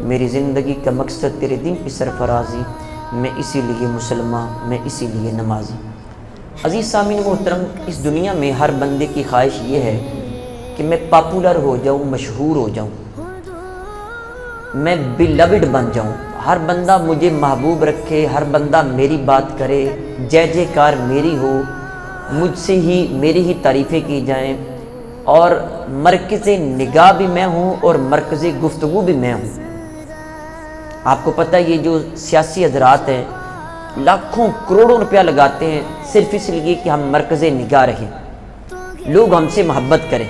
میری زندگی کا مقصد تیرے دین کی سرفرازی، میں اسی لیے مسلمان، میں اسی لیے نمازی۔ عزیز سامعین محترم، اس دنیا میں ہر بندے کی خواہش یہ ہے کہ میں پاپولر ہو جاؤں، مشہور ہو جاؤں، میں بیلوڈ بن جاؤں، ہر بندہ مجھے محبوب رکھے، ہر بندہ میری بات کرے، جے جے کار میری ہو، مجھ سے ہی میری ہی تعریفیں کی جائیں، اور مرکز نگاہ بھی میں ہوں اور مرکز گفتگو بھی میں ہوں۔ آپ کو پتہ ہے یہ جو سیاسی حضرات ہیں لاکھوں کروڑوں روپیہ لگاتے ہیں صرف اس لیے کہ ہم مرکز نگاہ رہیں، لوگ ہم سے محبت کریں۔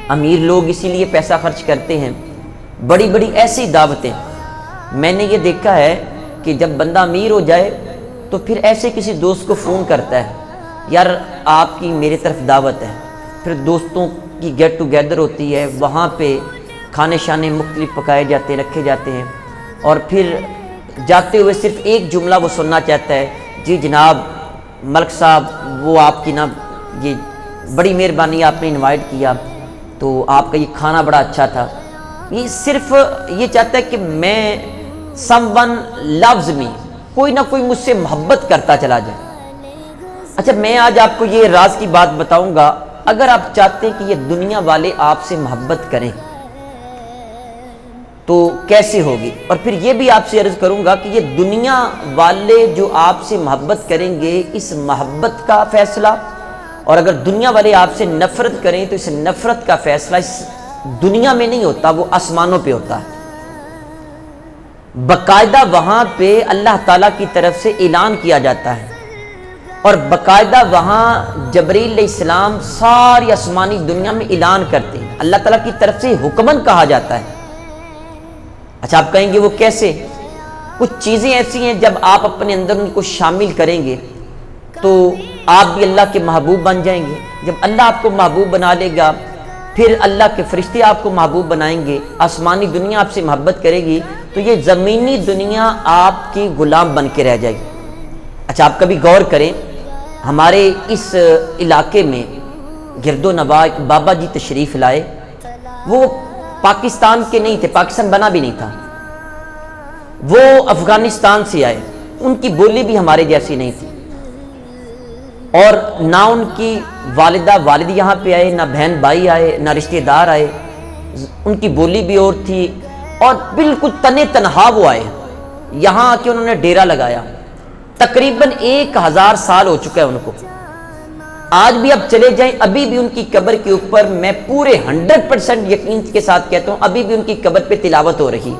امیر لوگ اسی لیے پیسہ خرچ کرتے ہیں، بڑی بڑی ایسی دعوتیں۔ میں نے یہ دیکھا ہے کہ جب بندہ امیر ہو جائے تو پھر ایسے کسی دوست کو فون کرتا ہے، یار آپ کی میرے طرف دعوت ہے، پھر دوستوں کی گیٹ ٹوگیدر ہوتی ہے، وہاں پہ کھانے شانے مختلف پکائے جاتے ہیں، رکھے جاتے ہیں، اور پھر جاتے ہوئے صرف ایک جملہ وہ سننا چاہتا ہے، جی جناب ملک صاحب وہ آپ کی نا یہ بڑی مہربانی آپ نے انوائٹ کیا تو آپ کا یہ کھانا بڑا اچھا تھا۔ یہ صرف یہ چاہتا ہے کہ میں someone loves me، کوئی نہ کوئی مجھ سے محبت کرتا چلا جائے۔ اچھا میں آج آپ کو یہ راز کی بات بتاؤں گا، اگر آپ چاہتے ہیں کہ یہ دنیا والے آپ سے محبت کریں تو کیسے ہوگی، اور پھر یہ بھی آپ سے عرض کروں گا کہ یہ دنیا والے جو آپ سے محبت کریں گے اس محبت کا فیصلہ، اور اگر دنیا والے آپ سے نفرت کریں تو اس نفرت کا فیصلہ اس دنیا میں نہیں ہوتا، وہ آسمانوں پہ ہوتا ہے۔ باقاعدہ وہاں پہ اللہ تعالیٰ کی طرف سے اعلان کیا جاتا ہے، اور باقاعدہ وہاں جبرائیل علیہ السلام ساری آسمانی دنیا میں اعلان کرتے ہیں، اللہ تعالیٰ کی طرف سے حکمن کہا جاتا ہے۔ اچھا آپ کہیں گے وہ کیسے؟ کچھ چیزیں ایسی ہیں جب آپ اپنے اندر ان کو شامل کریں گے تو آپ بھی اللہ کے محبوب بن جائیں گے۔ جب اللہ آپ کو محبوب بنا لے گا پھر اللہ کے فرشتے آپ کو محبوب بنائیں گے، آسمانی دنیا آپ سے محبت کرے گی، تو یہ زمینی دنیا آپ کی غلام بن کے رہ جائے گی۔ اچھا آپ کبھی غور کریں، ہمارے اس علاقے میں گرد و نواح ایک بابا جی تشریف لائے، وہ پاکستان کے نہیں تھے، پاکستان بنا بھی نہیں تھا، وہ افغانستان سے آئے، ان کی بولی بھی ہمارے جیسی نہیں تھی، اور نہ ان کی والدہ والد یہاں پہ آئے، نہ بہن بھائی آئے، نہ رشتہ دار آئے، ان کی بولی بھی اور تھی، اور بالکل تنے تنہا وہ آئے، یہاں آ کے انہوں نے ڈیرا لگایا، تقریباً 1000 سال ہو چکا ہے ان کو۔ آج بھی اب چلے جائیں ابھی بھی ان کی قبر کے اوپر میں پورے 100% یقین کے ساتھ کہتا ہوں ابھی بھی ان کی قبر پہ تلاوت ہو رہی۔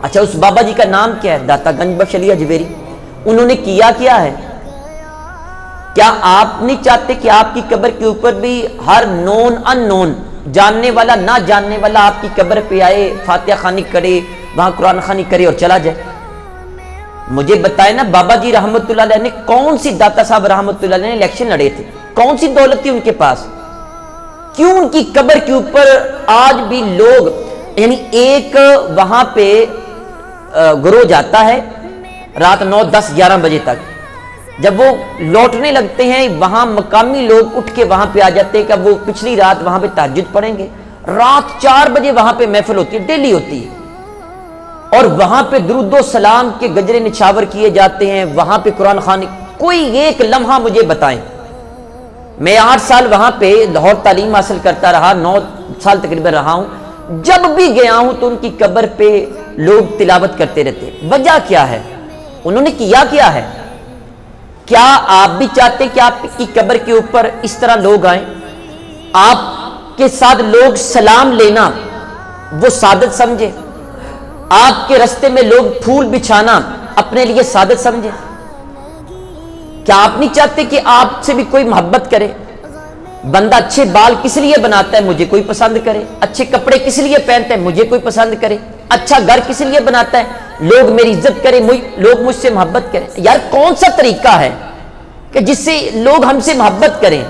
اچھا اس بابا جی کا نام کیا ہے؟ داتا گنج بخش علی اجمیری۔ انہوں نے کیا ہے؟ کیا آپ نہیں چاہتے کہ آپ کی قبر کے اوپر بھی ہر نون ان نون، جاننے والا نہ جاننے والا آپ کی قبر پہ آئے، فاتحہ خوانی کرے، وہاں قرآن خوانی کرے اور چلا جائے؟ مجھے بتائے نا بابا جی رحمت اللہ علیہ نے کون سی، داتا صاحب رحمت اللہ علیہ نے الیکشن لڑے تھے، کون سی دولت تھی ان کے پاس؟ کیوں ان کی قبر کے اوپر آج بھی لوگ، یعنی ایک وہاں پہ گروہ جاتا ہے رات 9 10 11 بجے تک، جب وہ لوٹنے لگتے ہیں وہاں مقامی لوگ اٹھ کے وہاں پہ آ جاتے ہیں کہ وہ پچھلی رات وہاں پہ تہجد پڑھیں گے، رات 4 بجے وہاں پہ محفل ہوتی ہے، ڈیلی ہوتی ہے، اور وہاں پہ درود و سلام کے گجرے نچھاور کیے جاتے ہیں، وہاں پہ قرآن خوانی۔ کوئی ایک لمحہ مجھے بتائیں، میں 8 سال وہاں پہ لاہور تعلیم حاصل کرتا رہا، 9 سال تقریباً رہا ہوں، جب بھی گیا ہوں تو ان کی قبر پہ لوگ تلاوت کرتے رہتے۔ وجہ کیا ہے؟ انہوں نے کیا ہے؟ کیا آپ بھی چاہتے کہ آپ کی قبر کے اوپر اس طرح لوگ آئیں؟ آپ کے ساتھ لوگ سلام لینا وہ سعادت سمجھے؟ آپ کے رستے میں لوگ پھول بچھانا اپنے لیے سعادت سمجھے؟ کیا آپ نہیں چاہتے کہ آپ سے بھی کوئی محبت کرے؟ بندہ اچھے بال کس لیے بناتا ہے؟ مجھے کوئی پسند کرے۔ اچھے کپڑے کس لیے پہنتا ہے؟ مجھے کوئی پسند کرے۔ اچھا گھر کس لیے بناتا ہے؟ لوگ میری عزت کریں، لوگ مجھ سے محبت کریں۔ یار کون سا طریقہ ہے کہ جس سے لوگ ہم سے محبت کریں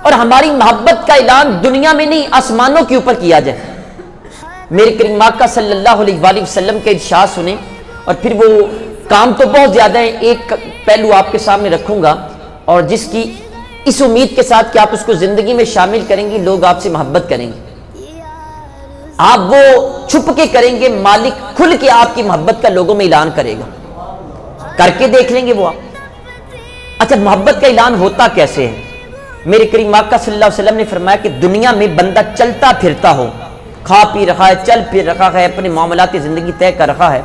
اور ہماری محبت کا اعلان دنیا میں نہیں آسمانوں کے اوپر کیا جائے؟ میرے کریم آقا صلی اللہ علیہ وآلہ وسلم کے ارشاد سنیں، اور پھر وہ کام تو بہت زیادہ ہے، ایک پہلو آپ کے سامنے رکھوں گا، اور جس کی اس امید کے ساتھ کہ آپ اس کو زندگی میں شامل کریں گے، لوگ آپ سے محبت کریں گے۔ آپ وہ چھپ کے کریں گے، مالک کھل کے آپ کی محبت کا لوگوں میں اعلان کرے گا، کر کے دیکھ لیں گے وہ آپ۔ اچھا محبت کا اعلان ہوتا کیسے ہے؟ میرے کریم آقا صلی اللہ علیہ وسلم نے فرمایا کہ دنیا میں بندہ چلتا پھرتا ہو، کھا پی رہا ہے، چل پھر رہا ہے، اپنے معاملات زندگی طے کر رہا ہے،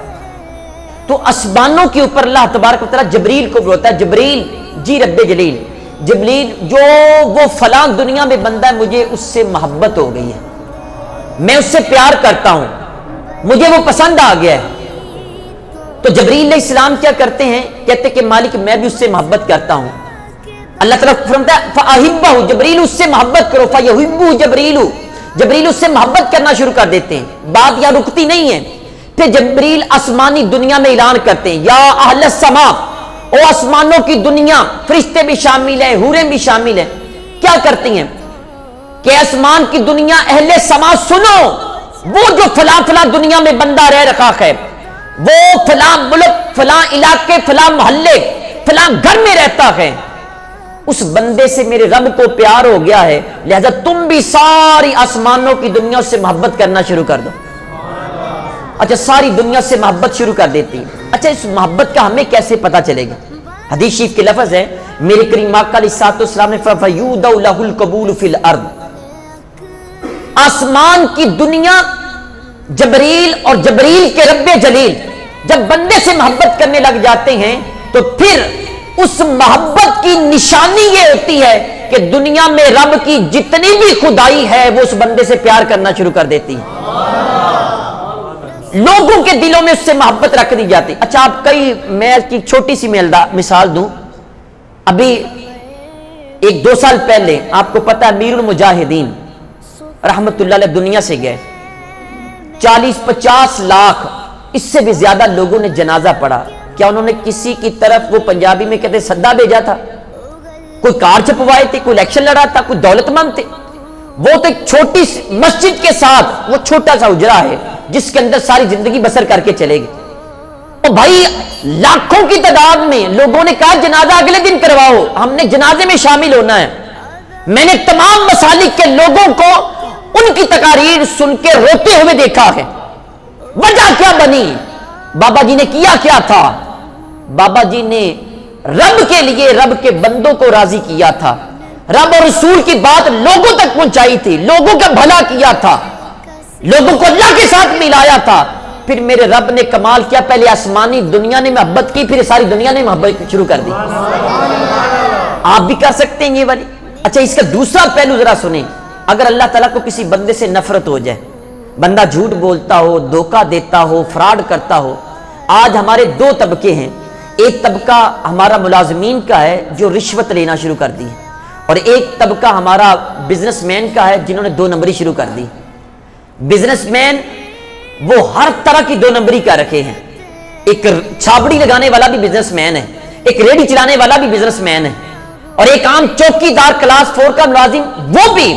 تو آسمانوں کے اوپر اللہ تبارک و تعالیٰ جبریل کو بلاتا ہے، جبریل جی رب جلیل، جبریل جو وہ فلاں دنیا میں بندہ ہے مجھے اس سے محبت ہو گئی ہے، میں اس سے پیار کرتا ہوں، مجھے وہ پسند آ گیا ہے۔ تو جبریل علیہ السلام کیا کرتے ہیں؟ کہتے کہ مالک میں بھی اس سے محبت کرتا ہوں۔ اللہ تعالیٰ فرماتا ہے فَأَحِبَّهُ، جبریل اس سے محبت کرو، فَيَحِبُّهُ جبریل، جبریل اس سے محبت کرنا شروع کر دیتے ہیں۔ بات یہاں رکتی نہیں ہے، پھر جبریل آسمانی دنیا میں اعلان کرتے ہیں یا اہل السماء، او آسمانوں کی دنیا، فرشتے بھی شامل ہیں، حوریں بھی شامل ہیں، کیا کرتی ہیں کہ آسمان کی دنیا اہل سما سنو، وہ جو فلاں فلاں دنیا میں بندہ رہ رکھا ہے، وہ فلاں ملک، فلاں علاقے، فلاں محلے، فلاں گھر میں رہتا ہے، اس بندے سے میرے رب کو پیار ہو گیا ہے، لہذا تم بھی ساری آسمانوں کی دنیا سے محبت کرنا شروع کر دو۔ اچھا ساری دنیا سے محبت شروع کر دیتی ہے۔ اچھا اس محبت کا ہمیں کیسے پتا چلے گا؟ حدیث شریف کے لفظ ہے، میرے کریم آقا علیہ السلام نے فرمایا فَيُودَعُ لَهُ الْقَبُولُ فِي الْأَرْضِ، آسمان کی دنیا جبریل اور جبریل کے رب جلیل جب بندے سے محبت کرنے لگ جاتے ہیں تو پھر اس محبت کی نشانی یہ ہوتی ہے کہ دنیا میں رب کی جتنی بھی خدائی ہے وہ اس بندے سے پیار کرنا شروع کر دیتی ہے، لوگوں کے دلوں میں اس سے محبت رکھ دی جاتی۔ اچھا آپ کئی، میں کی چھوٹی سی مثال دوں، ابھی 1-2 سال پہلے آپ کو پتا امیر المجاہدین رحمت اللہ علیہ دنیا سے گئے، 40-50 لاکھ اس سے بھی زیادہ لوگوں نے جنازہ پڑھا۔ کیا انہوں نے کسی کی طرف، وہ پنجابی میں کہتے صدہ بھیجا تھا؟ کوئی کار چھپوائے تھے، کوئی الیکشن لڑا تھا، کوئی دولت مند تھے؟ وہ تو ایک چھوٹی مسجد کے ساتھ وہ چھوٹا سا اجرا ہے جس کے اندر ساری زندگی بسر کر کے چلے گی۔ اور بھائی لاکھوں کی تعداد میں لوگوں نے کہا جنازہ اگلے دن کرواؤ، ہم نے جنازے میں شامل ہونا ہے۔ میں نے تمام مسالک کے لوگوں کو ان کی تقاریر سن کے روتے ہوئے دیکھا ہے۔ وجہ کیا بنی؟ بابا جی نے کیا کیا تھا؟ بابا جی نے رب کے لیے رب کے بندوں کو راضی کیا تھا، رب اور رسول کی بات لوگوں تک پہنچائی تھی، لوگوں کا بھلا کیا تھا، لوگوں کو اللہ کے ساتھ ملایا تھا۔ پھر میرے رب نے کمال کیا، پہلے آسمانی دنیا نے محبت کی، پھر ساری دنیا نے محبت شروع کر دی۔ آپ بھی کر سکتے ہیں یہ والی۔ اچھا اس کا دوسرا پہلو ذرا سنیں، اگر اللہ تعالیٰ کو کسی بندے سے نفرت ہو جائے، بندہ جھوٹ بولتا ہو، دھوکہ دیتا ہو، فراڈ کرتا ہو۔ آج ہمارے 2 طبقے ہیں، ایک طبقہ ہمارا ملازمین کا ہے جو رشوت لینا شروع کر دی، اور ایک طبقہ ہمارا بزنس مین کا ہے جنہوں نے 2 نمبری شروع کر دی۔ بزنس مین وہ ہر طرح کی 2 نمبری کا رکھے ہیں، ایک چھابڑی لگانے والا بھی بزنس مین ہے، ایک ریڈی چلانے والا بھی بزنس مین ہے، اور ایک عام چوکی دار کلاس 4 کا ملازم وہ بھی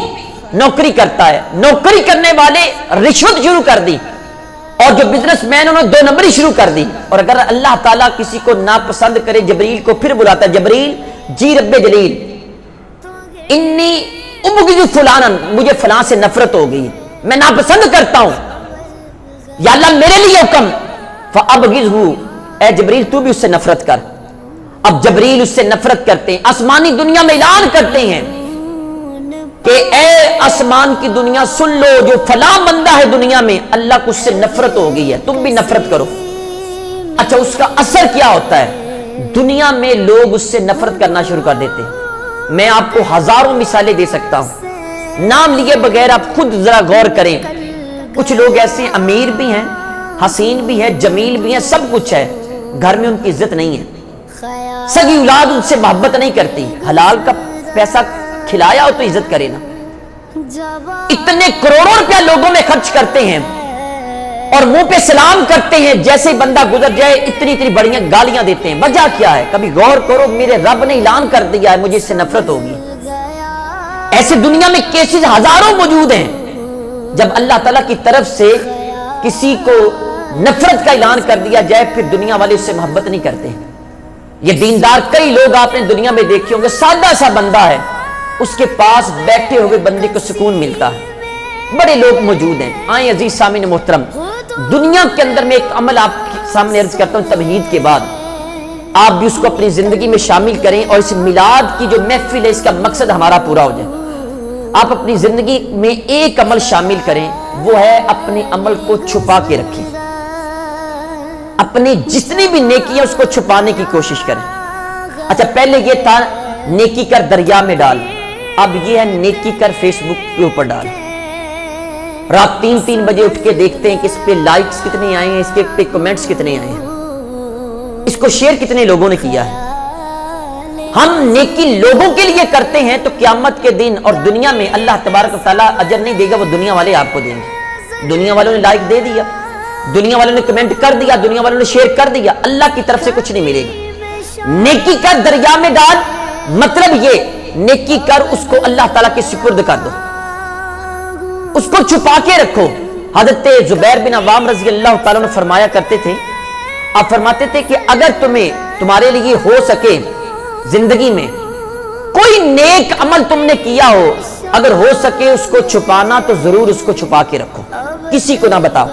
نوکری کرتا ہے۔ نوکری کرنے والے رشوت شروع کر دی، اور جو بزنس مین انہوں نے 2 نمبری شروع کر دی۔ اور اگر اللہ تعالیٰ کسی کو ناپسند کرے، جبریل کو پھر بلاتا ہے، جبریل جی رب جلیل انی ابغض فلانا، مجھے فلاں سے نفرت ہو گئی، میں ناپسند کرتا ہوں، یا اللہ میرے لیے حکم فابغضہ، اے جبریل تو بھی اس سے نفرت کر۔ اب جبریل اس سے نفرت کرتے ہیں، آسمانی دنیا میں اعلان کرتے ہیں کہ اے آسمان کی دنیا سن لو، جو فلاں بندہ ہے دنیا میں اللہ کو اس سے نفرت ہو گئی ہے، تم بھی نفرت کرو۔ اچھا اس کا اثر کیا ہوتا ہے؟ دنیا میں لوگ اس سے نفرت کرنا شروع کر دیتے ہیں۔ میں آپ کو ہزاروں مثالیں دے سکتا ہوں، نام لیے بغیر آپ خود ذرا غور کریں۔ کچھ لوگ ایسے امیر بھی ہیں، حسین بھی ہیں، جمیل بھی ہیں، سب کچھ ہے، گھر میں ان کی عزت نہیں ہے، سگی اولاد ان سے محبت نہیں کرتی، حلال کا پیسہ کھلایا ہو تو عزت کرے نا۔ اتنے کروڑوں روپیہ لوگوں میں خرچ کرتے ہیں اور منہ پہ سلام کرتے ہیں، جیسے بندہ گزر جائے اتنی بڑیاں گالیاں دیتے ہیں۔ وجہ کیا ہے؟ کبھی غور کرو، میرے رب نے اعلان کر دیا ہے مجھے اس سے نفرت ہوگی۔ ایسے دنیا میں کیسز ہزاروں موجود ہیں۔ جب اللہ تعالیٰ کی طرف سے کسی کو نفرت کا اعلان کر دیا جائے پھر دنیا والے اس سے محبت نہیں کرتے۔ یہ دیندار کئی لوگ آپ نے دنیا میں دیکھے ہوں گے، سادہ سا بندہ ہے، اس کے پاس بیٹھے ہوئے بندے کو سکون ملتا ہے، بڑے لوگ موجود ہیں. آئیں عزیز سامعین محترم, دنیا کے اندر میں ایک عمل آپ کے سامنے عرض کرتا ہوں توحید کے بعد, آپ بھی اس کو اپنی زندگی میں شامل کریں, اور اس میلاد کی جو محفل ہے اس کا مقصد ہمارا پورا ہو جائے. آپ اپنی زندگی میں ایک عمل شامل کریں, وہ ہے اپنے عمل کو چھپا کے رکھیں. اپنی جتنی بھی نیکی ہے اس کو چھپانے کی کوشش کریں. اچھا, پہلے یہ تھا نیکی کر دریا میں ڈال, اب یہ ہے نیکی کر فیس بک کے اوپر ڈال. رات 3 بجے اٹھ کے دیکھتے ہیں کہ اس پہ لائکس کتنے آئے ہیں, اس کے پہ کمنٹس کتنے آئے ہیں, اس کو شیئر کتنے لوگوں نے کیا ہے. ہم نیکی لوگوں کے لیے کرتے ہیں تو قیامت کے دن اور دنیا میں اللہ تبارک و تعالیٰ اجر نہیں دے گا, وہ دنیا والے آپ کو دیں گے. دنیا والوں نے لائک دے دیا, دنیا والوں نے کمنٹ کر دیا, دنیا والوں نے شیئر کر دیا, اللہ کی طرف سے کچھ نہیں ملے گا. نیکی کر دریا میں ڈال, مطلب یہ نیکی کر اس کو اللہ تعالیٰ کے سپرد کر دو, اس کو چھپا کے رکھو. حضرت زبیر بن عوام رضی اللہ تعالیٰ نے فرمایا کرتے تھے, آپ فرماتے تھے کہ اگر تمہارے لیے ہو سکے زندگی میں کوئی نیک عمل تم نے کیا ہو, اگر ہو سکے اس کو چھپانا تو ضرور اس کو چھپا کے رکھو, کسی کو نہ بتاؤ.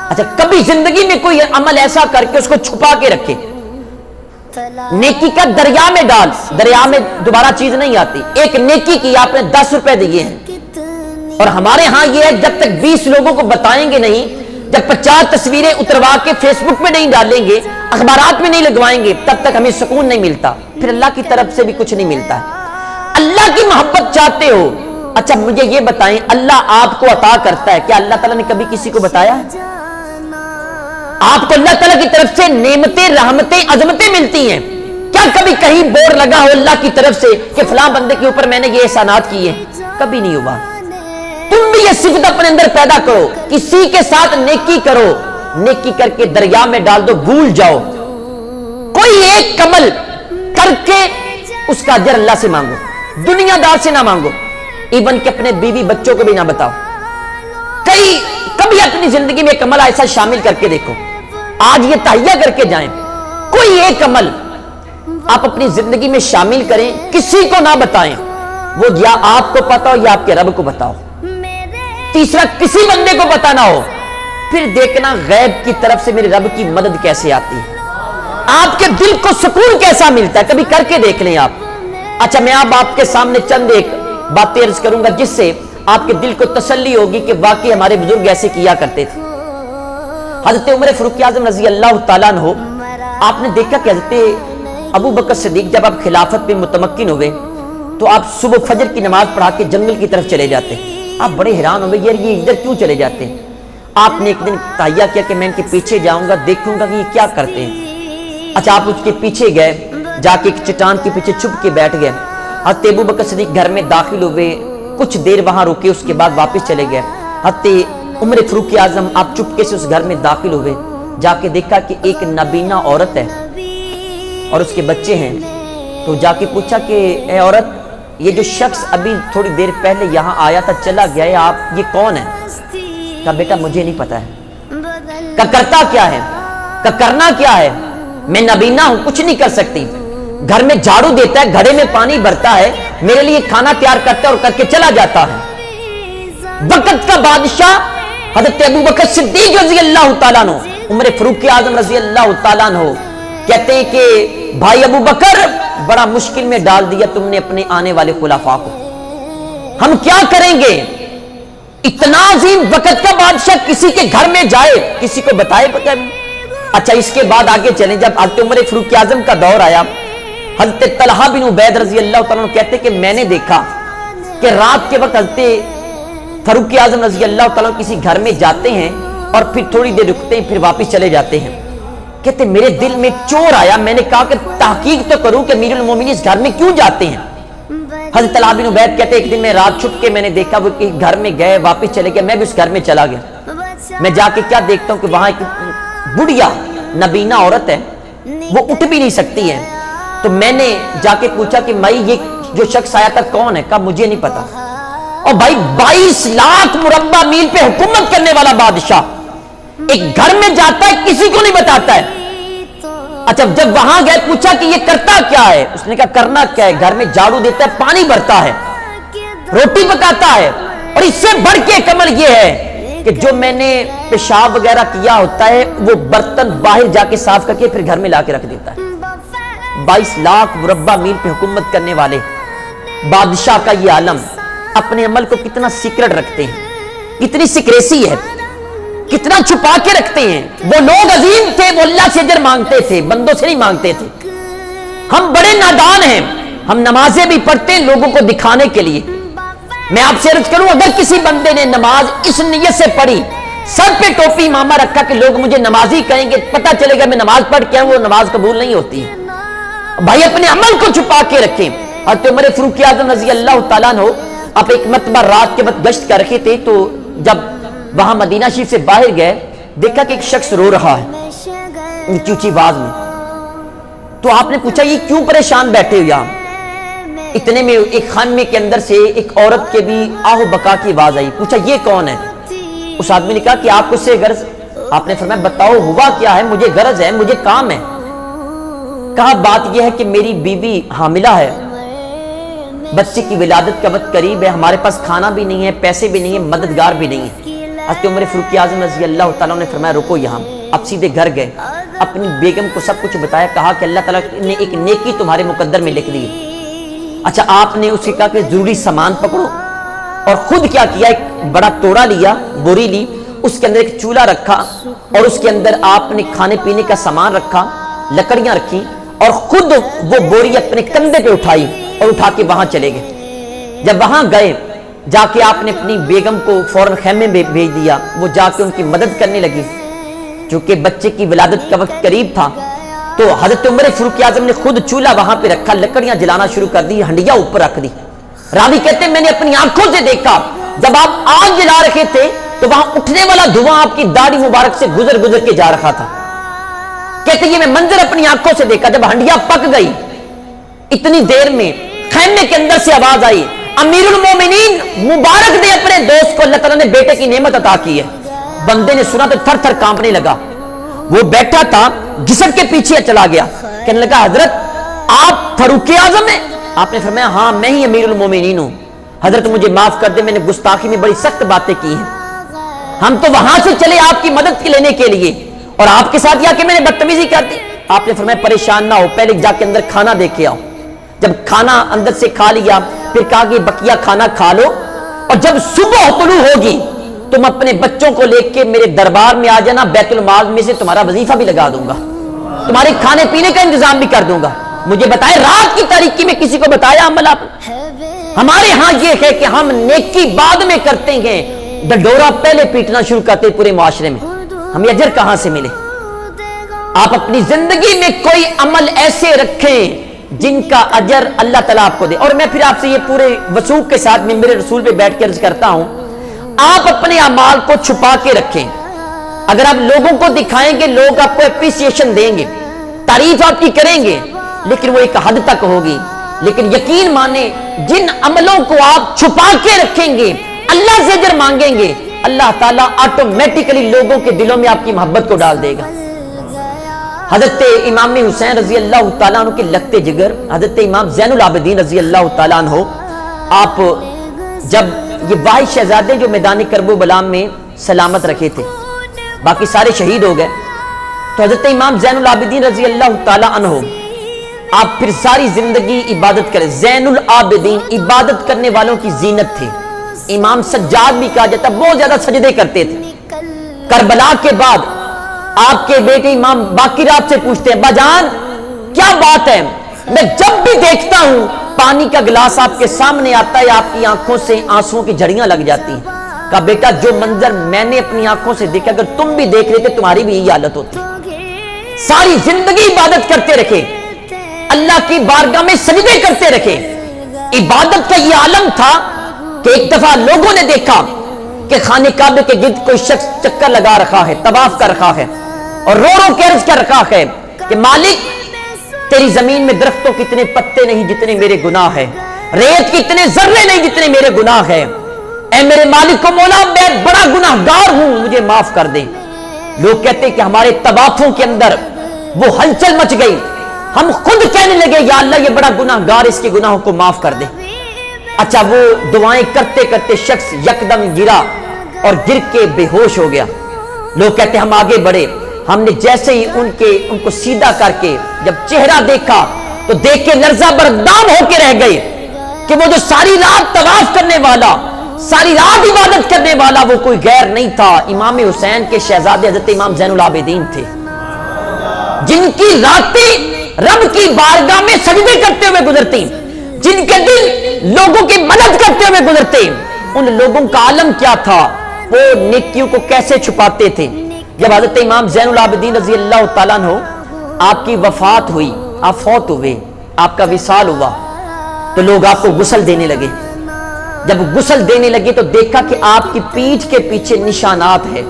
اچھا, کبھی زندگی میں کوئی عمل ایسا کر کے اس کو چھپا کے رکھے. نیکی کا دریا میں ڈال, دریا میں دوبارہ چیز نہیں آتی. ایک نیکی کی آپ نے 10 روپے دیے ہیں, اور ہمارے ہاں یہ ہے جب تک 20 لوگوں کو بتائیں گے نہیں, جب 50 تصویریں اتروا کے فیس بک میں نہیں ڈالیں گے, اخبارات میں نہیں لگوائیں گے, تب تک ہمیں سکون نہیں ملتا, پھر اللہ کی طرف سے بھی کچھ نہیں ملتا ہے. اللہ کی محبت چاہتے ہو, اچھا مجھے یہ بتائیں, اللہ آپ کو عطا کرتا ہے, کیا اللہ تعالیٰ نے کبھی کسی کو بتایا؟ آپ کو اللہ تعالیٰ کی طرف سے نعمتیں, رحمتیں, عظمتیں ملتی ہیں, کیا کبھی کہیں بور لگا ہو اللہ کی طرف سے کہ فلاں بندے کے اوپر میں نے یہ احسانات کیے؟ کبھی نہیں ہوا. تم بھی یہ صفت اپنے اندر پیدا کرو, کسی کے ساتھ نیکی کرو, نیکی کر کے دریا میں ڈال دو, بھول جاؤ. کوئی ایک عمل کر کے اس کا اجر اللہ سے مانگو, دنیا دار سے نہ مانگو, ایون کہ اپنے بیوی بچوں کو بھی نہ بتاؤ. کبھی اپنی زندگی میں ایک عمل ایسا شامل کر کے دیکھو, آج یہ تہیہ کر کے جائیں, کوئی ایک عمل آپ اپنی زندگی میں شامل کریں, کسی کو نہ بتائیں, وہ یا آپ کو پتا ہو یا آپ کے رب کو بتاؤ. تیسرا, کسی بندے کو پتا نہ ہو, پھر دیکھنا غیب کی طرف سے میرے رب کی مدد کیسے آتی ہے, آپ کے دل کو سکون کیسا ملتا ہے, کبھی کر کے دیکھ لیں آپ. اچھا, میں اب آپ کے سامنے چند ایک باتیں عرض کروں گا جس سے آپ کے دل کو تسلی ہوگی کہ واقعی ہمارے بزرگ ایسے کیا کرتے تھے. حضرت عمر فاروق اعظم رضی اللہ تعالیٰ عنہ, آپ نے دیکھا کہ حضرت ابو بکر صدیق جب آپ خلافت میں متمکن ہوئے تو آپ صبح فجر کی نماز پڑھا کے جنگل کی طرف چلے جاتے. آپ بڑے حیران ہوئے, یار یہ ادھر کیوں چلے جاتے ہیں؟ آپ نے ایک دن تہیہ کیا کہ میں ان کے پیچھے جاؤں گا, دیکھوں گا کہ یہ کیا کرتے ہیں. اچھا, آپ اس کے پیچھے گئے, جا کے ایک چٹان کے پیچھے چھپ کے بیٹھ گئے. حضرت ابو بکر صدیق گھر میں داخل ہوئے, کچھ دیر وہاں رکے, اس کے بعد واپس چلے گئے. حضرت عمر فاروق اعظم آپ چپکے سے اس گھر میں داخل ہوئے, جا کے دیکھا کہ ایک نابینا عورت ہے اور اس کے بچے ہیں. تو جا کے پوچھا کہ اے عورت, یہ جو شخص ابھی تھوڑی دیر پہلے یہاں آیا تھا چلا گیا ہے, آپ یہ کون ہے؟ کہا بیٹا مجھے نہیں پتا ہے. کہا کرتا کیا ہے؟ کہا کرنا کیا ہے, میں نابینا ہوں, کچھ نہیں کر سکتی. گھر میں جھاڑو دیتا ہے, گھڑے میں پانی بھرتا ہے, میرے لیے کھانا تیار کرتا ہے اور کر کے چلا جاتا ہے. وقت کا بادشاہ حضرت ابو بکر صدیق رضی اللہ تعالیٰ عنہ, عمر فاروق اعظم رضی اللہ تعالیٰ عنہ کہتے ہیں کہ بھائی ابو بکر, بڑا مشکل میں ڈال دیا تم نے اپنے آنے والے خلفاء کو, ہم کیا کریں گے؟ اتنا عظیم وقت کا بادشاہ کسی کے گھر میں جائے, کسی کو بتائے پتہ نہیں. اچھا, اس کے بعد آگے چلیں, جب حضرت عمر فاروق اعظم کا دور آیا, حضرت طلحہ بن عبید رضی اللہ تعالیٰ عنہ کہتے کہ میں نے دیکھا کہ رات کے وقت حضرت فاروق اعظم رضی اللہ تعالیٰ کسی گھر میں جاتے ہیں اور پھر تھوڑی دیر رکتے ہیں, پھر واپس چلے جاتے ہیں. کہتے میرے دل میں چور آیا, میں نے کہا کہ تحقیق تو کروں کہ امیر المومنین اس گھر میں کیوں جاتے ہیں. حضرت طلحہ بن عبید کہتے ایک دن میں رات چھپ کے میں نے دیکھا وہ گھر میں گئے, واپس چلے گئے, میں بھی اس گھر میں چلا گیا. میں جا کے کیا دیکھتا ہوں کہ وہاں ایک بڑھیا نابینا عورت ہے, وہ اٹھ بھی نہیں سکتی ہے. تو میں نے جا کے پوچھا کہ بھائی یہ جو شخص آیا تھا کون ہے؟ کہا مجھے نہیں پتا. اور بھائی 22 لاکھ مربع میل پہ حکومت کرنے والا بادشاہ ایک گھر میں جاتا ہے, کسی کو نہیں بتاتا ہے. اچھا, جب وہاں گئے پوچھا کہ یہ کرتا کیا ہے, اس نے کہا کرنا کیا ہے, گھر میں جھاڑو دیتا ہے, پانی بھرتا ہے, روٹی پکاتا ہے, اور اس سے بڑھ کے ایک عمل یہ ہے کہ جو میں نے پیشاب وغیرہ کیا ہوتا ہے وہ برتن باہر جا کے صاف کر کے پھر گھر میں لا کے رکھ دیتا ہے۔ 22 لاکھ مربع میل پہ حکومت کرنے والے بادشاہ کا یہ عالم اپنے عمل کو کتنا سیکرٹ رکھتے ہیں، کتنی سیکریسی ہے، کتنا چھپا کے رکھتے ہیں۔ وہ لوگ عظیم تھے، وہ اللہ سے اجر مانگتے تھے، بندوں سے نہیں مانگتے تھے۔ ہم بڑے نادان ہیں، ہم نمازیں بھی پڑھتے ہیں لوگوں کو دکھانے کے لیے۔ میں آپ سے عرض کروں، اگر کسی بندے نے نماز اس نیت سے پڑھی، سر پہ ٹوپی امامہ رکھا کہ لوگ مجھے نمازی کہیں گے، پتہ چلے گا میں نماز پڑھ کے وہ نماز قبول نہیں ہوتی ہے۔ بھائی اپنے عمل کو چھپا کے رکھیں۔ حضرت عمر فاروق اعظم رضی اللہ تعالیٰ عنہ آپ ایک مرتبہ رات کے وقت گشت کر رکھے تھے، تو جب وہاں مدینہ شریف سے باہر گئے، دیکھا کہ ایک شخص رو رہا ہے اونچی اونچی آواز میں۔ تو آپ نے پوچھا یہ کیوں پریشان بیٹھے ہو یہاں؟ اتنے میں ایک خانمے کے اندر سے ایک عورت کے بھی آہو بکا کی آواز آئی۔ پوچھا یہ کون ہے؟ اس آدمی نے کہا کہ آپ کو اس سے غرض؟ آپ نے فرمایا بتاؤ ہوا کیا ہے؟ مجھے غرض ہے، مجھے کام ہے۔ کہا بات یہ ہے کہ میری بیوی حاملہ ہے، بچے کی ولادت کا وقت قریب ہے، ہمارے پاس کھانا بھی نہیں ہے، پیسے بھی نہیں ہے، مددگار بھی نہیں ہے۔ حضرت عمر فاروق اعظم رضی اللہ تعالیٰ نے فرمایا رکو یہاں۔ اب سیدھے گھر گئے، اپنی بیگم کو سب کچھ بتایا، کہا کہ اللہ تعالیٰ نے ایک نیکی تمہارے مقدر میں لکھ دی۔ اچھا آپ نے اسے کہا کہ ضروری سامان پکڑو، اور خود کیا کیا، ایک بڑا توڑا لیا، بوری لی، اس کے اندر ایک چولہا رکھا اور اس کے اندر آپ نے کھانے پینے کا سامان رکھا، لکڑیاں رکھی، اور خود وہ بوری اپنے کندھے پہ اٹھائی اور اٹھا کے وہاں چلے گئے۔ جب وہاں گئے، جا کے آپ نے اپنی بیگم کو فوراً خیمے میں بھیج دیا، وہ جا کے ان کی مدد کرنے لگی۔ چونکہ بچے کی ولادت کا وقت قریب تھا، تو حضرت عمر فاروق اعظم نے خود چولہا وہاں پہ رکھا، لکڑیاں جلانا شروع کر دی، ہنڈیا اوپر رکھ دی۔ راوی کہتے ہیں میں نے اپنی آنکھوں سے دیکھا جب آپ آگ جلا رکھے تھے تو وہاں اٹھنے والا دھواں آپ کی داڑھی مبارک سے گزر گزر کے جا رہا تھا۔ کہتے ہیں یہ میں منظر اپنی آنکھوں سے دیکھا۔ جب ہنڈیا پک گئی، اتنی دیر میں خیمے کے اندر سے آواز آئی امیر المومنین مبارک دے اپنے دوست کو، اللہ تعالیٰ نے بیٹے کی نعمت عطا کی ہے۔ بندے نے سنا تو تھر تھر کانپنے لگا، وہ بیٹھا تھا گھسٹ کے پیچھے چلا گیا، کہنے لگا حضرت آپ فاروق اعظم ہیں؟ آپ نے فرمایا ہاں میں ہی امیر المومنین ہوں، حضرت مجھے معاف کر دے، میں نے گستاخی میں بڑی سخت باتیں کی ہیں۔ ہم تو وہاں سے چلے آپ کی مدد لینے کے لیے، اور آپ کے ساتھ یا کہ میں نے بدتمیزی کر دی۔ آپ نے فرمایا پریشان نہ ہو، پہلے جا کے اندر کھانا دے کے آؤ۔ جب کھانا اندر سے کھا لیا، پھر کہا کہ بقیہ کھانا کھا لو، اور جب صبح طلوع ہوگی تم اپنے بچوں کو لے کے میرے دربار میں آ جانا، بیت المال میں سے تمہارا وظیفہ بھی لگا دوں گا، تمہارے کھانے پینے کا انتظام بھی کر دوں گا۔ مجھے بتائے رات کی تاریکی میں کسی کو بتایا عمل آپ؟ ہمارے ہاں یہ ہے کہ ہم نیکی بعد میں کرتے ہیں، ڈنڈورا پہلے پیٹنا شروع کرتے پورے معاشرے میں، ہمیں اجر کہاں سے ملے؟ آپ اپنی زندگی میں کوئی عمل ایسے رکھیں جن کا اجر اللہ تعالیٰ آپ کو دے۔ اور میں پھر آپ سے یہ پورے وثوق کے ساتھ میں میرے رسول پہ بیٹھ کے عرض کرتا ہوں، آپ اپنے اعمال کو چھپا کے رکھیں۔ اگر آپ لوگوں کو دکھائیں گے، لوگ آپ کو اپریسیشن دیں گے، تعریف آپ کی کریں گے، لیکن وہ ایک حد تک ہوگی۔ لیکن یقین مانیں جن عملوں کو آپ چھپا کے رکھیں گے، اللہ سے اجر مانگیں گے، اللہ تعالیٰ آٹومیٹکلی لوگوں کے دلوں میں آپ کی محبت کو ڈال دے گا۔ حضرت امام حسین رضی اللہ تعالیٰ عنہ کے لگتے جگر حضرت امام زین العابدین رضی اللہ تعالیٰ عنہ، آپ جب یہ واحد شہزادے جو میدان کرب و بلا میں سلامت رکھے تھے، باقی سارے شہید ہو گئے، تو حضرت امام زین العابدین رضی اللہ تعالیٰ عنہ آپ پھر ساری زندگی عبادت کرے۔ زین العابدین عبادت کرنے والوں کی زینت تھے۔ امام سجاد بھی کہا جاتا، بہت زیادہ سجدے کرتے تھے۔ کربلا کے بعد آپ کے بیٹے امام باقر آپ سے پوچھتے ہیں ابا جان کیا بات ہے؟ میں جب بھی دیکھتا ہوں پانی کا گلاس آپ کے سامنے آتا ہے، آپ کی آنکھوں سے آنسوؤں کی جھڑیاں لگ جاتی ہیں۔ کہا بیٹا جو منظر میں نے اپنی آنکھوں سے دیکھا، اگر تم بھی دیکھ لیتے تمہاری بھی یہی حالت ہوتی۔ ساری زندگی عبادت کرتے رکھے، اللہ کی بارگاہ میں سجدے کرتے رکھے۔ عبادت کا یہ عالم تھا کہ ایک دفعہ لوگوں نے دیکھا کہ خانہ کعبے کے گرد کوئی شخص چکر لگا رکھا ہے، طواف کر رکھا ہے، اور رو رو کے عرض کر رکھا ہے کہ مالک تیری زمین میں درختوں کے اتنے پتے نہیں جتنے میرے گناہ ہیں، ریت کے اتنے ذرے نہیں جتنے میرے گناہ ہیں، اے میرے مالک کو مولا میں بڑا گناہ گار ہوں، مجھے معاف کر دے۔ لوگ کہتے ہیں کہ ہمارے طوافوں کے اندر وہ ہلچل مچ گئی، ہم خود کہنے لگے یا اللہ یہ بڑا گناہ گار، اس کے گناہوں کو معاف کر دے۔ اچھا وہ دعائیں کرتے کرتے شخص یکدم گرا اور گر کے بے ہوش ہو گیا. لوگ کہتے ہم آگے بڑھے, ہم نے جیسے ہی ان کو سیدھا کر کے جب چہرہ دیکھا تو دیکھ کے لرزہ بردام ہو کے رہ گئے کہ وہ جو ساری رات طواف کرنے والا, ساری رات عبادت کرنے والا, وہ کوئی غیر نہیں تھا, امام حسین کے شہزادے حضرت امام زین العابدین تھے, جن کی راتیں رب کی بارگاہ میں سجدے کرتے ہوئے گزرتی, جن کے دل لوگوں کی مدد کرتے ہوئے گزرتے. ان لوگوں کا عالم کیا تھا, وہ نیکیوں کو کیسے چھپاتے تھے. جب حضرت امام زین العابدین رضی اللہ تعالیٰ عنہ آپ کی وفات ہوئی, آپ فوت ہوئے, آپ کا وصال ہوا, تو لوگ آپ کو غسل دینے لگے. جب غسل دینے لگے تو دیکھا کہ آپ کی پیٹھ کے پیچھے نشانات ہیں,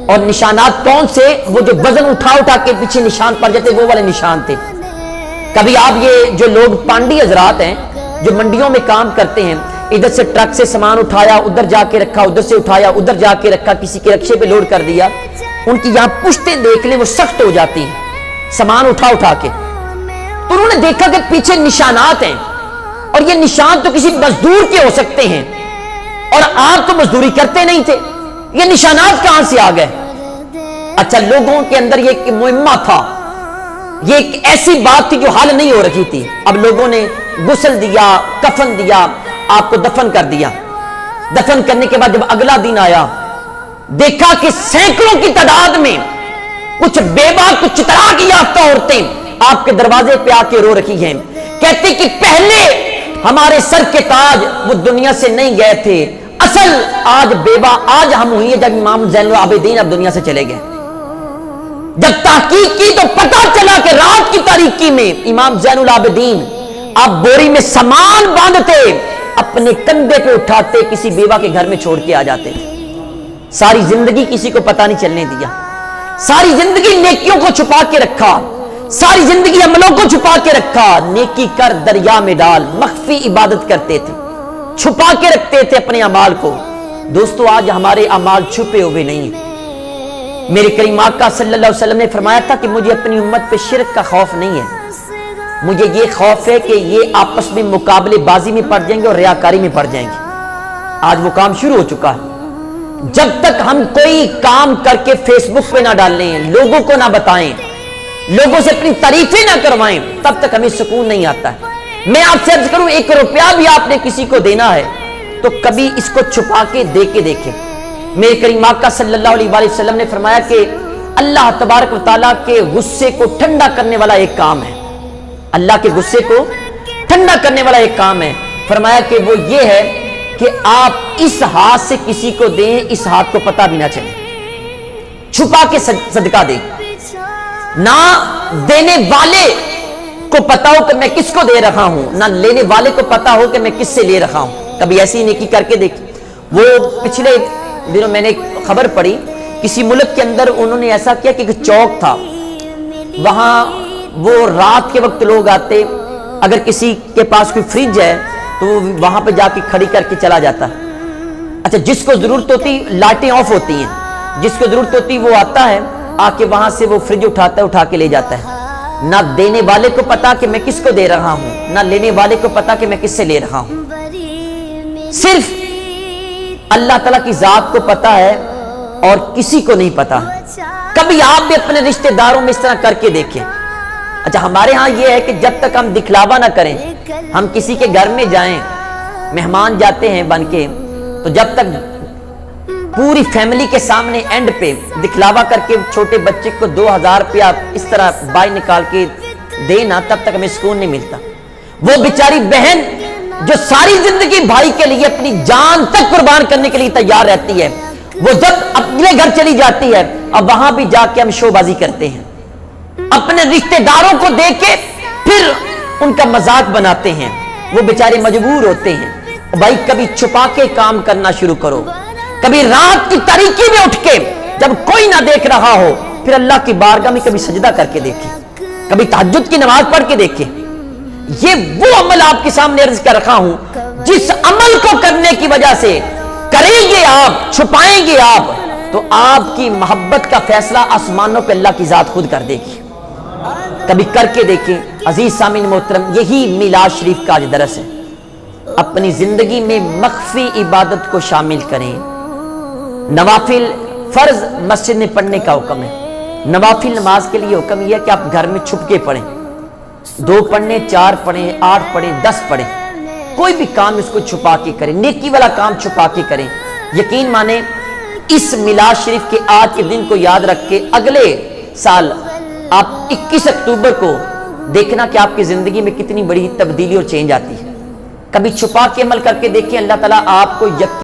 اور نشانات کون سے, وہ جو وزن اٹھا اٹھا کے پیچھے نشان پڑ جاتے وہ والے نشان تھے. کبھی آپ یہ جو لوگ پانڈی حضرات ہیں جو منڈیوں میں کام کرتے ہیں, ادھر سے ٹرک سے سامان اٹھایا, ادھر جا کے رکھا, ادھر سے اٹھایا, ادھر جا کے رکھا, کسی کے رکشے پہ لوڈ کر دیا, ان کی یہاں پشتیں دیکھ لیں وہ سخت ہو جاتی ہیں سامان اٹھا اٹھا کے. تو انہوں نے دیکھا کہ پیچھے نشانات ہیں, اور یہ نشان تو کسی مزدور کے ہو سکتے ہیں, اور آپ تو مزدوری کرتے نہیں تھے, یہ نشانات کہاں سے آ گئے. اچھا لوگوں کے اندر یہ ایک مہمہ تھا, یہ ایک ایسی بات تھی جو حل نہیں ہو رہی تھی. اب لوگوں نے غسل دیا, کفن دیا, آپ کو دفن کر دیا. دفن کرنے کے بعد جب اگلا دن آیا, دیکھا کہ سینکڑوں کی تعداد میں کچھ بیوہ, کچھ طرح کی یافتہ عورتیں آپ کے دروازے پہ آ کے رو رکھی ہیں, کہتے کہ پہلے ہمارے سر کے تاج وہ دنیا سے نہیں گئے تھے, اصل آج بیوہ آج ہم ہوئی ہیں جب امام زین العابدین اب دنیا سے چلے گئے. جب تحقیق کی تو پتا چلا کہ رات کی تاریکی میں امام زین العابدین آپ بوری میں سامان باندھتے, اپنے کندھے پہ اٹھاتے, کسی بیوہ کے گھر میں چھوڑ کے آ جاتے. ساری زندگی کسی کو پتا نہیں چلنے دیا, ساری زندگی نیکیوں کو چھپا کے رکھا, ساری زندگی عملوں کو چھپا کے رکھا. نیکی کر دریا میں ڈال, مخفی عبادت کرتے تھے, چھپا کے رکھتے تھے اپنے اعمال کو. دوستو آج ہمارے اعمال چھپے ہوئے نہیں ہیں. میرے کریم آقا صلی اللہ علیہ وسلم نے فرمایا تھا کہ مجھے اپنی امت پہ شرک کا خوف نہیں ہے, مجھے یہ خوف ہے کہ یہ آپس میں مقابلے بازی میں پڑ جائیں گے اور ریاکاری میں پڑ جائیں گے. آج وہ کام شروع ہو چکا ہے. جب تک ہم کوئی کام کر کے فیس بک پہ نہ ڈالیں, لوگوں کو نہ بتائیں, لوگوں سے اپنی تعریفیں نہ کروائیں, تب تک ہمیں سکون نہیں آتا ہے. میں آپ سے عرض کروں, 1 روپیہ بھی آپ نے کسی کو دینا ہے تو کبھی اس کو چھپا کے دے کے دیکھیں. میرے کریم آقا صلی اللہ علیہ وآلہ وسلم نے فرمایا کہ اللہ تبارک و تعالیٰ کے غصے کو ٹھنڈا کرنے والا ایک کام ہے, اللہ کے غصے کو ٹھنڈا کرنے والا ایک کام ہے. فرمایا کہ وہ یہ ہے کہ آپ اس ہاتھ سے کسی کو دیں, اس ہاتھ کو پتہ بھی نہ چلے, چھپا کے صدقہ دیں. نہ دینے والے کو پتا ہو کہ میں کس کو دے رہا ہوں, نہ لینے والے کو پتا ہو کہ میں کس سے لے رہا ہوں. کبھی ایسی نیکی کر کے دیکھ. وہ پچھلے دنوں میں نے خبر پڑھی, کسی ملک کے اندر انہوں نے ایسا کیا کہ ایک چوک تھا, وہاں وہ رات کے وقت لوگ آتے, اگر کسی کے پاس کوئی فریج ہے تو وہ وہاں پہ جا کے کھڑی کر کے چلا جاتا. اچھا جس کو ضرورت ہوتی, لائٹیں آف ہوتی ہیں, جس کو ضرورت ہوتی وہ آتا ہے, آ کے وہاں سے وہ فریج اٹھاتا ہے, اٹھا کے لے جاتا ہے. نہ دینے والے کو پتا کہ میں کس کو دے رہا ہوں, نہ لینے والے کو پتا کہ میں کس سے لے رہا ہوں. صرف اللہ تعالیٰ کی ذات کو پتا ہے اور کسی کو نہیں پتا. کبھی آپ بھی اپنے رشتہ داروں میں اس طرح کر کے دیکھیں. اچھا ہمارے ہاں یہ ہے کہ جب تک ہم دکھلاوا نہ کریں, ہم کسی کے گھر میں جائیں, مہمان جاتے ہیں بن کے, تو جب تک پوری فیملی کے سامنے اینڈ پہ دکھلاوا کر کے چھوٹے بچے کو 2000 روپیہ اس طرح بائی نکال کے دینا, تب تک ہمیں سکون نہیں ملتا. وہ بیچاری بہن جو ساری زندگی بھائی کے لیے اپنی جان تک قربان کرنے کے لیے تیار رہتی ہے, وہ جب اپنے گھر چلی جاتی ہے, اب وہاں بھی جا کے ہم شو بازی کرتے ہیں, اپنے رشتہ داروں کو دیکھ کے پھر ان کا مذاق بناتے ہیں. وہ بیچارے مجبور ہوتے ہیں. بھائی کبھی چھپا کے کام کرنا شروع کرو, کبھی رات کی تاریکی میں اٹھ کے جب کوئی نہ دیکھ رہا ہو, پھر اللہ کی بارگاہ میں کبھی سجدہ کر کے دیکھیں, کبھی تہجد کی نماز پڑھ کے دیکھیں. یہ وہ عمل آپ کے سامنے عرض کر رکھا ہوں جس عمل کو کرنے کی وجہ سے کریں گے آپ, چھپائیں گے آپ, تو آپ کی محبت کا فیصلہ آسمانوں پہ اللہ کی ذات خود کر دے گی. کبھی کر کے دیکھیں. عزیز سامعین محترم, یہی میلاد شریف کا آج درس ہے. اپنی زندگی میں مخفی عبادت کو شامل کریں۔ نوافل فرض مسجد میں پڑھنے کا حکم ہے، نوافل نماز کے لیے حکم یہ ہے کہ آپ گھر میں چھپ کے پڑھیں، 2 پڑھیں، 4 پڑھیں، 8 پڑھیں، 10 پڑھیں، کوئی بھی کام اس کو چھپا کے کریں، نیکی والا کام چھپا کے کریں۔ یقین مانیں اس میلاد شریف کے آج کے دن کو یاد رکھ کے اگلے سال آپ 21 اکتوبر کو دیکھنا کہ آپ کی زندگی میں کتنی بڑی تبدیلی اور چینج آتی ہے۔ کبھی چھپا کے عمل کر کے دیکھیں، اللہ تعالیٰ آپ کو